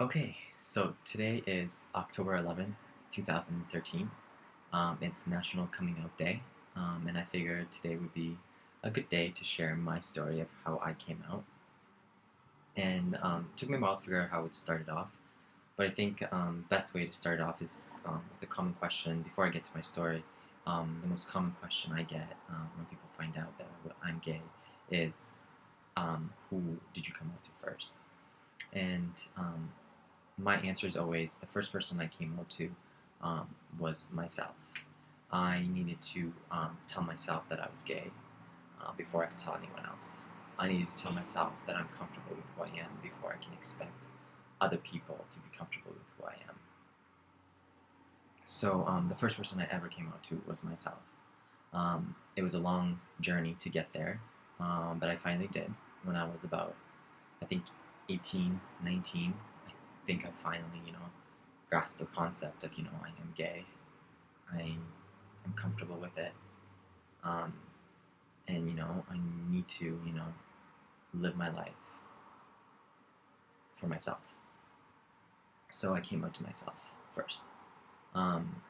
Okay, so today is October 11th, 2013. It's National Coming Out Day, and I figured today would be a good day to share my story of how I came out. And took me a while to figure out how it started off, but I think best way to start off is with a common question. Before I get to my story, the most common question I get when people find out that I'm gay is, who did you come out to first? And my answer is always the first person I came out to um, was myself. I needed to tell myself that I was gay before I could tell anyone else. I needed to tell myself that I'm comfortable with who I am before I can expect other people to be comfortable with who I am. So the first person I ever came out to was myself. It was a long journey to get there, but I finally did when I was about, I think, 18, 19. I think I finally, grasp the concept of, I am gay. I am comfortable with it. Um, and, I need to, live my life for myself. So I came out to myself first. Um,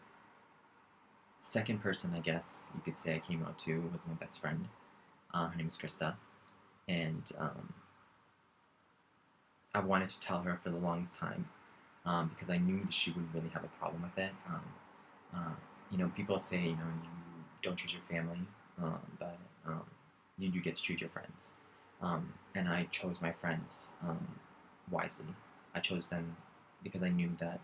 Second person, I guess you could say I came out to was my best friend. Her name is Krista. And I wanted to tell her for the longest time because I knew that she wouldn't really have a problem with it. Uh, people say, you don't choose your family, but you do get to choose your friends. And I chose my friends wisely. I chose them because I knew that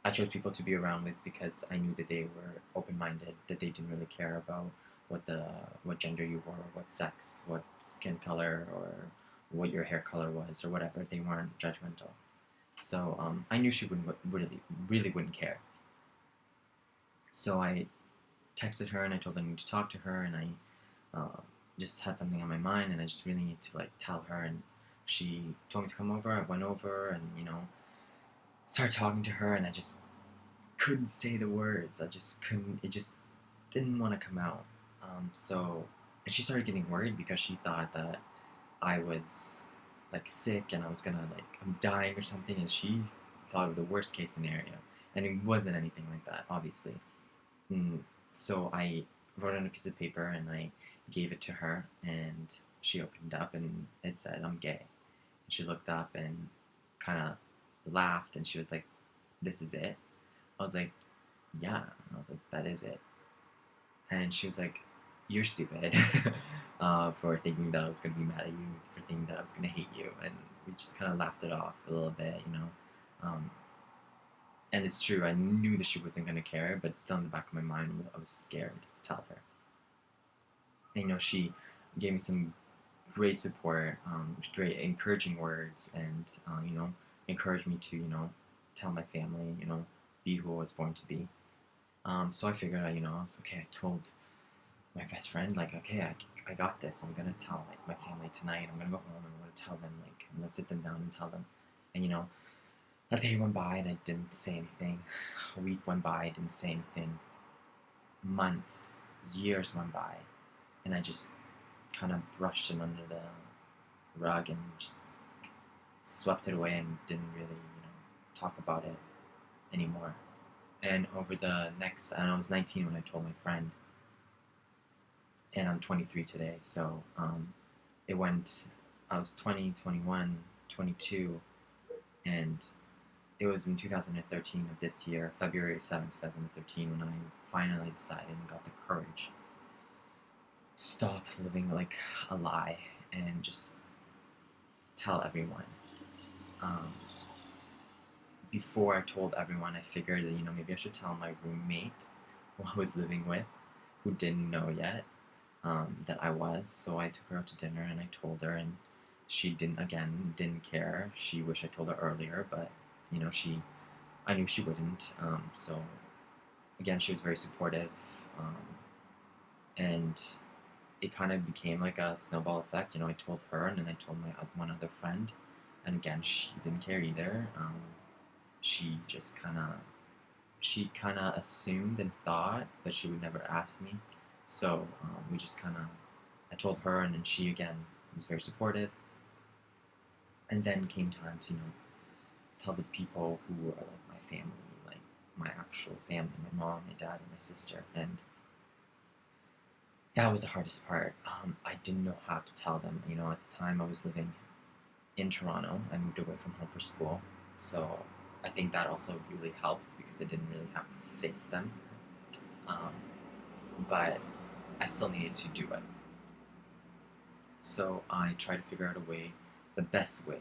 I chose people to be around with because I knew that they were open-minded, that they didn't really care about what gender you were, what sex, what skin color, or what your hair color was, or whatever. They weren't judgmental. So I knew she wouldn't really wouldn't care. So I texted her and I told her I need to talk to her, and I just had something on my mind, and I just really need to tell her. And she told me to come over. I went over, and started talking to her, and I just couldn't say the words. I just couldn't. It just didn't want to come out. And she started getting worried because she thought that I was sick and I was gonna I'm dying or something, and she thought of the worst case scenario, and it wasn't anything like that, obviously. Mm, so I wrote on a piece of paper and I gave it to her, and she opened up and it said, "I'm gay." And she looked up and kind of laughed, and she was like, "This is it?" I was like, "Yeah." I was like, "That is it." And she was like, "You're stupid," for thinking that I was gonna be mad at you, for thinking that I was gonna hate you, and we just kind of laughed it off a little bit. Um, and it's true, I knew that she wasn't gonna care, but still in the back of my mind, I was scared to tell her. And, she gave me some great support, great encouraging words, and encouraged me to tell my family, be who I was born to be. So I figured out, I was okay. I told my best friend, okay, I got this. I'm gonna tell my family tonight. I'm gonna go home and I'm gonna tell them, I'm gonna sit them down and tell them. And a day went by and I didn't say anything. A week went by, I didn't say anything. Months, years went by, and I just kind of brushed it under the rug and just swept it away and didn't really, talk about it anymore. And over the next, I don't know, I was 19 when I told my friend, and I'm 23 today. So it went, I was 20, 21, 22, and it was in 2013 of this year, February 7th, 2013, when I finally decided and got the courage to stop living like a lie and just tell everyone. Um, Before I told everyone, I figured that, maybe I should tell my roommate who I was living with, who didn't know yet, that I was. So I took her out to dinner and I told her, and she didn't care. She wished I told her earlier, but I knew she wouldn't. So again, she was very supportive, um, and it kind of became like a snowball effect. I told her, and then I told my one other friend, and again, she didn't care either. She just she kind of assumed and thought, but she would never ask me. So we just I told her, and then she again was very supportive. And then came time to tell the people who are like my family, like my actual family, my mom, my dad, and my sister. And that was the hardest part. I didn't know how to tell them. At the time I was living in Toronto. I moved away from home for school, so I think that also really helped because I didn't really have to face them. Um, but I still needed to do it. So I tried to figure out a way, the best way,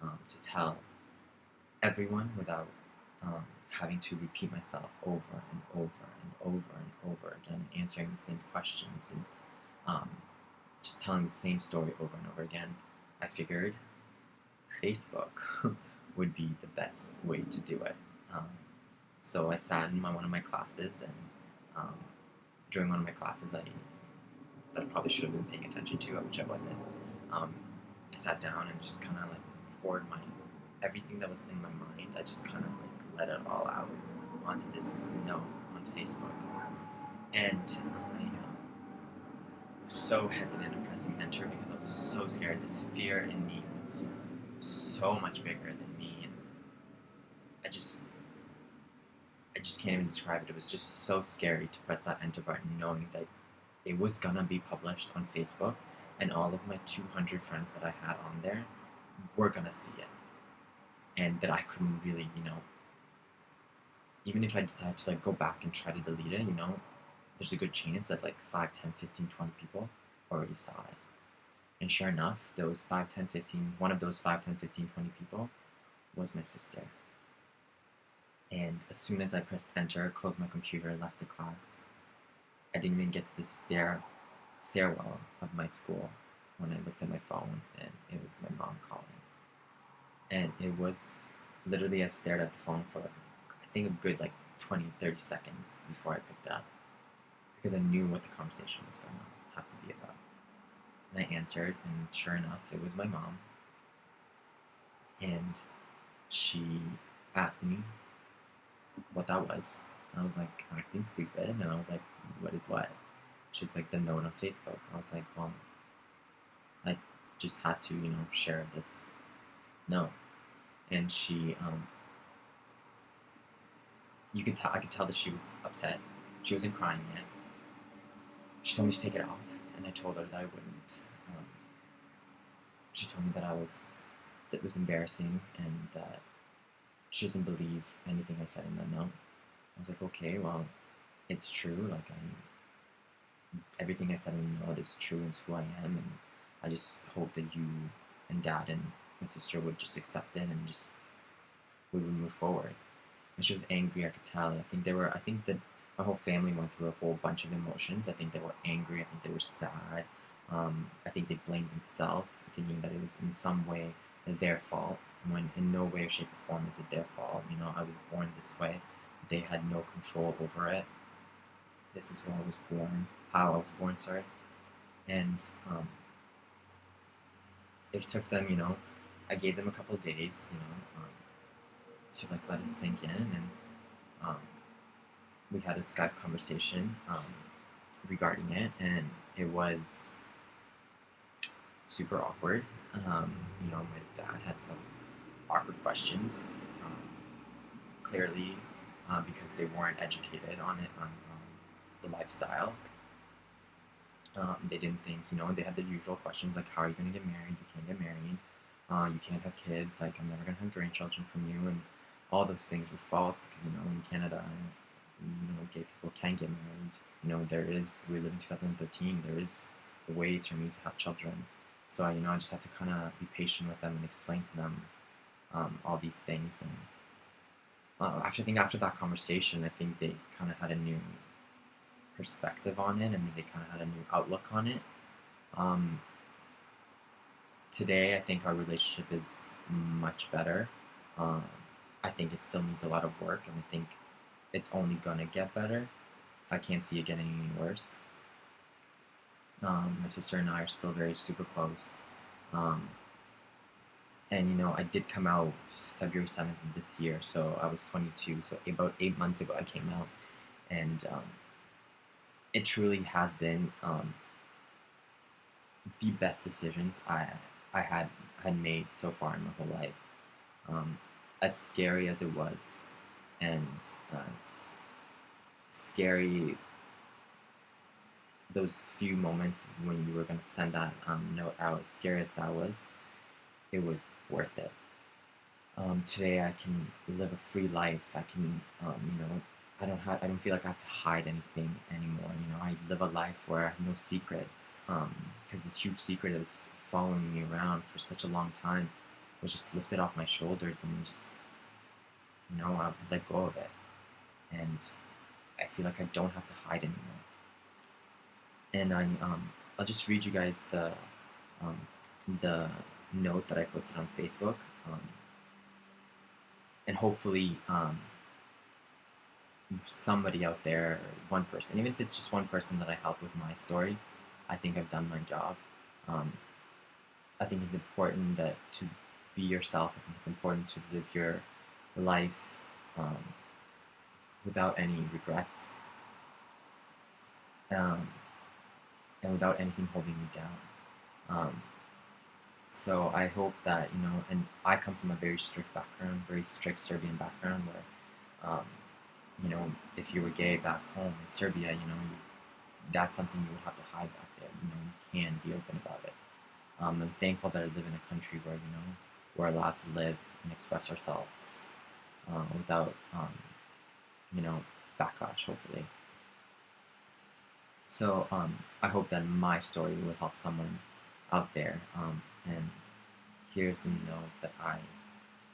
to tell everyone without having to repeat myself over and over and over and over again, answering the same questions and um, just telling the same story over and over again. I figured Facebook would be the best way to do it. Um, so I sat in one of my classes, and um, during one of my classes, that I probably should have been paying attention to, which I wasn't. Um, I sat down and just kind of like poured my everything that was in my mind. I just kind of like let it all out onto this note on Facebook, and I was so hesitant to pressing enter because I was so scared. This fear in me was so much bigger than me, and I just I just can't even describe it. It was just so scary to press that enter button, knowing that it was gonna be published on Facebook, and all of my 200 friends that I had on there were gonna see it, and that I couldn't really, even if I decided to like go back and try to delete it, there's a good chance that like 5, 10, 15, 20 people already saw it. And sure enough, those 5, 10, 15, one of those 5, 10, 15, 20 people was my sister. And as soon as I pressed enter, closed my computer, left the class, I didn't even get to the stairwell of my school when I looked at my phone, and it was my mom calling. And it was literally, I stared at the phone for like, I think a good like 20, 30 seconds before I picked up, because I knew what the conversation was going to have to be about. And I answered, and sure enough, it was my mom. And she asked me what that was. And I was like, acting stupid. And I was like, what is what? She's like, the note on Facebook. I was like, well, I just had to, share this note. And I could tell that she was upset. She wasn't crying yet. She told me to take it off, and I told her that I wouldn't. She told me that that was embarrassing, and that she doesn't believe anything I said in that note. I was like, okay, well, it's true. Like, everything I said in the note is true, and it's who I am, and I just hope that you and Dad and my sister would just accept it, and just we would move forward. And she was angry. I could tell. I think that my whole family went through a whole bunch of emotions. I think they were angry. I think they were sad. I think they blamed themselves, thinking that it was in some way their fault, when in no way, shape, or form is it their fault. I was born this way. They had no control over it. This is who I was born, how I was born, sorry. And it took them, I gave them a couple of days, to like let it sink in, and um, we had a Skype conversation regarding it, and it was super awkward. My dad had some awkward questions, clearly because they weren't educated on it, on the lifestyle. They didn't think, they had the usual questions like, how are you going to get married? You can't get married. You can't have kids. Like, I'm never going to have grandchildren from you. And all those things were false because, in Canada, gay people can get married. We live in 2013. There is ways for me to have children. So, I just have to kind of be patient with them and explain to them all these things. And after that conversation, I think they kind of had a new perspective on it, and they kind of had a new outlook on it. Today, I think our relationship is much better. I think it still needs a lot of work, and I think it's only gonna get better. I can't see it getting any worse. My sister and I are still very super close. And I did come out February 7th of this year, so I was 22. So about 8 months ago, I came out, and it truly has been the best decisions I had made so far in my whole life. as scary as it was, and as scary those few moments when you were going to send that note out, as scary as that was, it was worth it. Today I can live a free life. I can, I don't feel like I have to hide anything anymore. I live a life where I have no secrets. Because this huge secret is following me around for such a long time was just lifted off my shoulders and just, I let go of it. And I feel like I don't have to hide anymore. And I'll just read you guys um, the note that I posted on Facebook. And hopefully somebody out there, one person, even if it's just one person that I help with my story, I think I've done my job. Um, I think it's important that to be yourself. I think it's important to live your life um, without any regrets um, and without anything holding you down. Um, so I hope that, and I come from a very strict background, very strict Serbian background where if you were gay back home in Serbia, that's something you would have to hide back there. You can be open about it. I'm thankful that I live in a country where, we're allowed to live and express ourselves without, backlash, hopefully. So I hope that my story will help someone out there. And here's the note that I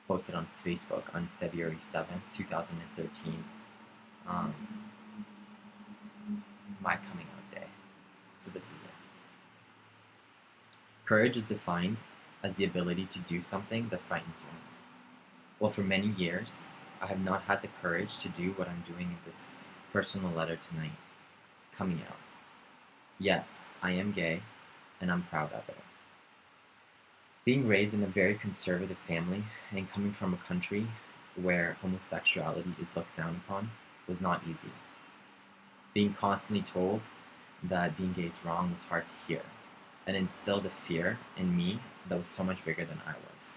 posted on Facebook on February 7th, 2013. My coming out day. So this is it. Courage is defined as the ability to do something that frightens one. Well, for many years, I have not had the courage to do what I'm doing in this personal letter tonight. Coming out. Yes, I am gay, and I'm proud of it. Being raised in a very conservative family and coming from a country where homosexuality is looked down upon was not easy. Being constantly told that being gay is wrong was hard to hear, and instilled a fear in me that was so much bigger than I was.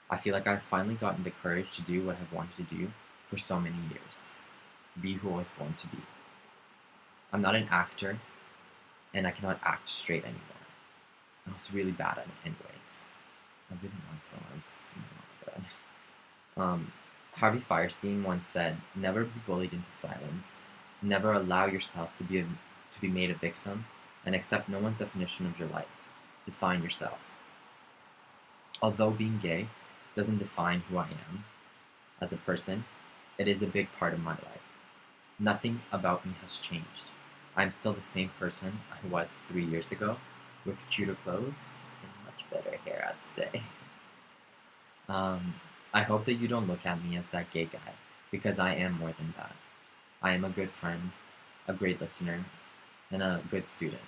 I feel like I've finally gotten the courage to do what I've wanted to do for so many years. Be who I was born to be. I'm not an actor, and I cannot act straight anymore. I was really bad at it anyways. I really was though. I was not bad. Harvey Firestein once said, "Never be bullied into silence. Never allow yourself to be made a victim, and accept no one's definition of your life. Define yourself." Although being gay doesn't define who I am as a person, it is a big part of my life. Nothing about me has changed. I'm still the same person I was 3 years ago, with cuter clothes and much better hair, I'd say. I hope that you don't look at me as that gay guy, because I am more than that. I am a good friend, a great listener, and a good student,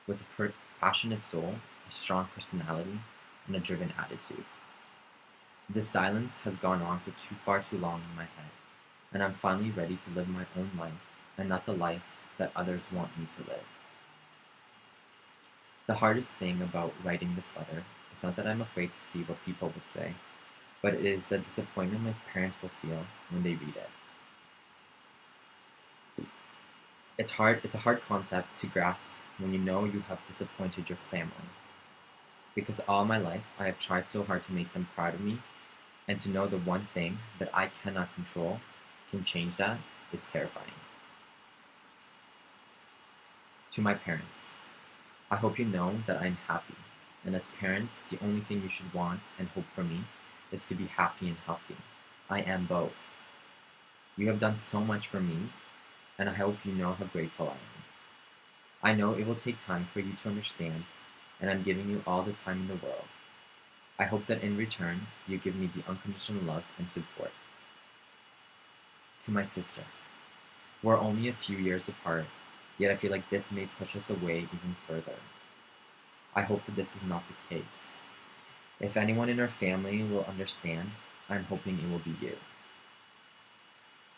with a passionate soul, a strong personality, and a driven attitude. This silence has gone on for far too long in my head, and I'm finally ready to live my own life, and not the life that others want me to live. The hardest thing about writing this letter is not that I'm afraid to see what people will say, but it is the disappointment my parents will feel when they read it. It's a hard concept to grasp when you know you have disappointed your family. Because all my life I have tried so hard to make them proud of me, and to know the one thing that I cannot control can change that is terrifying. To my parents, I hope you know that I'm happy, and as parents, the only thing you should want and hope for me is to be happy and healthy. I am both. You have done so much for me, and I hope you know how grateful I am. I know it will take time for you to understand, and I'm giving you all the time in the world. I hope that in return, you give me the unconditional love and support. To my sister, we're only a few years apart, yet I feel like this may push us away even further. I hope that this is not the case. If anyone in our family will understand, I'm hoping it will be you.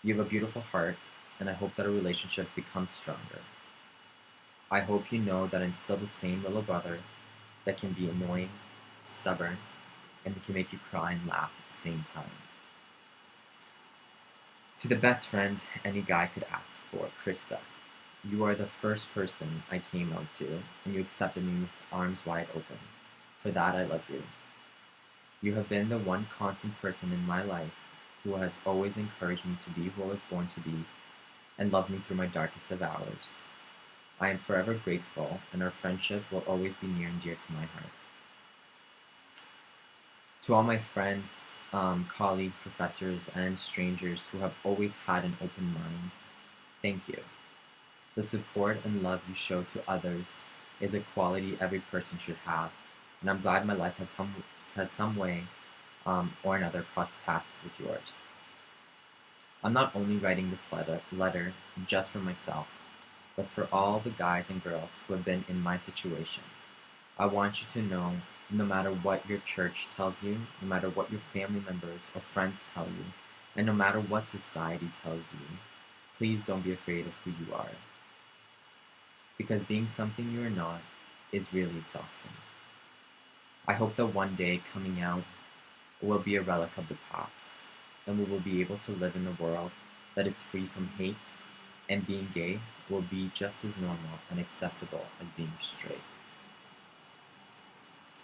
You have a beautiful heart, and I hope that our relationship becomes stronger. I hope you know that I'm still the same little brother that can be annoying, stubborn, and it can make you cry and laugh at the same time. To the best friend any guy could ask for, Krista. You are the first person I came out to, and you accepted me with arms wide open. For that, I love you. You have been the one constant person in my life who has always encouraged me to be who I was born to be and loved me through my darkest of hours. I am forever grateful, and our friendship will always be near and dear to my heart. To all my friends, colleagues, professors, and strangers who have always had an open mind, thank you. The support and love you show to others is a quality every person should have, and I'm glad my life has some way or another crossed paths with yours. I'm not only writing this letter just for myself, but for all the guys and girls who have been in my situation. I want you to know no matter what your church tells you, no matter what your family members or friends tell you, and no matter what society tells you, please don't be afraid of who you are. Because being something you are not is really exhausting. I hope that one day coming out will be a relic of the past, and we will be able to live in a world that is free from hate, and being gay will be just as normal and acceptable as being straight.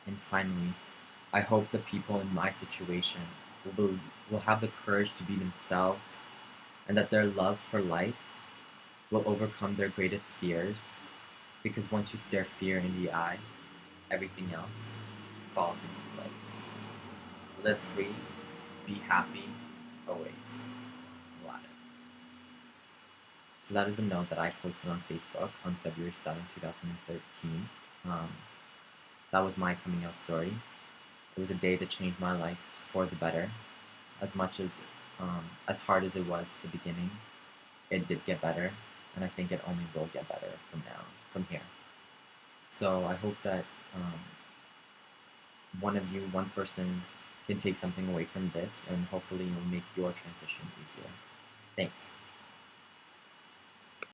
And finally, I hope the people in my situation will have the courage to be themselves, and that their love for life will overcome their greatest fears, because once you stare fear in the eye, everything else falls into place. Live free, be happy, always. Aladdin. So that is a note that I posted on Facebook on February 7th, 2013. That was my coming out story. It was a day that changed my life for the better. As hard as it was at the beginning, it did get better, and I think it only will get better from here. So I hope that one person, can take something away from this, and hopefully it will make your transition easier. Thanks.